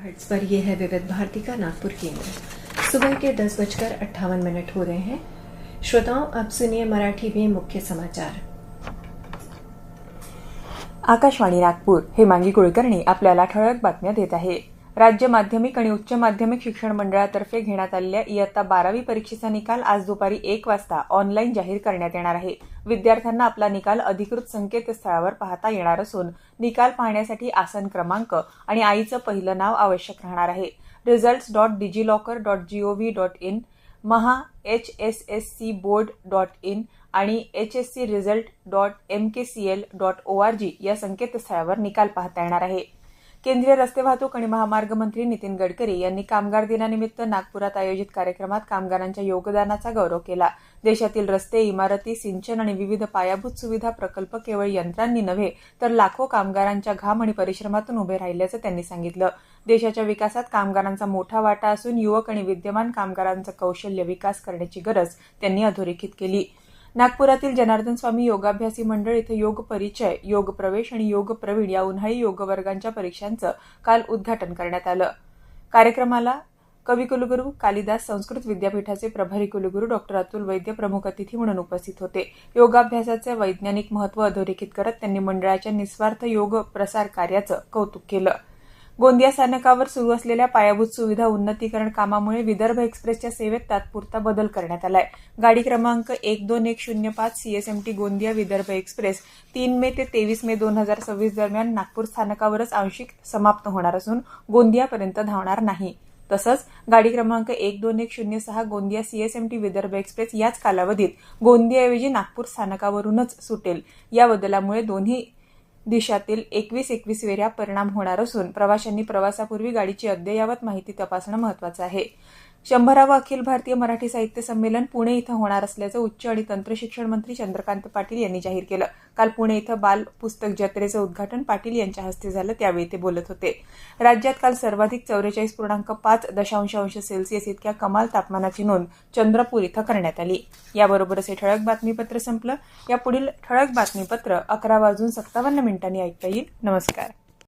Megahertz पर यह है विविध भारती का नागपुर केंद्र। सुबह के 10:58 हो रहे हैं। श्रोताओं, अब सुनिए मराठी में मुख्य समाचार। आकाशवाणी नागपूर, हेमांगी कुलकर्णी आपल्याला ठळक बातम्या देत आहे। राज्य माध्यमिक आणि उच्च माध्यमिक शिक्षण मंडळातर्फे घेण्यात आलेल्या इयत्ता 12वी परीक्षेचा निकाल आज दुपारी 1 वाजता ऑनलाईन जाहीर करण्यात येणार आहे। विद्यार्थ्यांना आपला निकाल अधिकृत संकेतस्थळावर पाहता येणार असून निकाल पाहण्यासाठी आसन क्रमांक आणि आईचं पहिलं नाव आवश्यक राहणार आहे। results.digilocker.gov.in, maha.hsscboard.in आणि hscresult.mkcl.org या संकेतस्थळावर निकाल पाहता येणार आहे। केंद्रीय रस्ते वाहतूक आणि महामार्ग मंत्री नितीन गडकरी यांनी कामगार दिनानिमित्त नागपुरात आयोजित कार्यक्रमात कामगारांच्या योगदानाचा गौरव केला। देशातील रस्ते, इमारती, सिंचन आणि विविध पायाभूत सुविधा प्रकल्प केवळ यंत्रांनी नव्हे तर लाखो कामगारांच्या घाम आणि परिश्रमातून उभे राहिल्याचं त्यांनी सांगितलं। देशाच्या विकासात कामगारांचा मोठा वाटा असून युवक आणि विद्यमान कामगारांचा कौशल्य विकास करण्याची गरज त्यांनी अधोरेखित केली। नागपुरातील जनार्दन स्वामी योगाभ्यासी मंडळ इथं योग परिचय, योग प्रवेश आणि योग प्रवीण या उन्हाळी योग वर्गांच्या परीक्षांचं काल उद्घाटन करण्यात आलं। कार्यक्रमाला कविकुलगुरू कालिदास संस्कृत विद्यापीठाचे प्रभारी कुलगुरू डॉ. अतुल वैद्य प्रमुख अतिथी म्हणून उपस्थित होते। योगाभ्यासाचे वैज्ञानिक महत्त्व अधोरेखित करत त्यांनी मंडळाच्या निस्वार्थ योग प्रसार कार्याचं कौतुक केलं। गोंदिया स्थानकावर सुरू असलेल्या पायाभूत सुविधा उन्नतीकरण कामामुळे विदर्भ एक्सप्रेसच्या सेवेत तात्पुरता बदल करण्यात आलाय। गाडी क्रमांक 12105 सीएसएमटी गोंदिया विदर्भ एक्सप्रेस 3 मे ते 23 मे 2026 दरम्यान नागपूर स्थानकावरच आंशिक समाप्त होणार असून गोंदियापर्यंत धावणार नाही। तसंच गाडी क्रमांक 12106 गोंदिया सीएसएमटी विदर्भ एक्सप्रेस याच कालावधीत गोंदियाऐवजी नागपूर स्थानकावरूनच सुटेल। या बदलामुळे दोन्ही दिशातील 21-21 फेऱ्या परिणाम होणार असून प्रवाशांनी प्रवासापूर्वी गाडीची अद्ययावत माहिती तपासणं महत्त्वाचं आहे। 100वे अखिल भारतीय मराठी साहित्य संमेलन पुणे इथं होणार असल्याचं उच्च आणि तंत्र शिक्षण मंत्री चंद्रकांत पाटील यांनी जाहीर केलं। काल पुणे इथं बाल पुस्तक जत्रेचं उद्घाटन पाटील यांच्या हस्ते झालं, त्यावेळी ते बोलत होते। राज्यात काल सर्वाधिक 44.5 अंश सेल्सिअस इतक्या कमाल तापमानाची नोंद चंद्रपूर इथं करण्यात आली। याबरोबरच हे ठळक बातमीपत्र संपलं। या पुढील ठळक बातमीपत्र 11:57 ऐकता येईल। नमस्कार।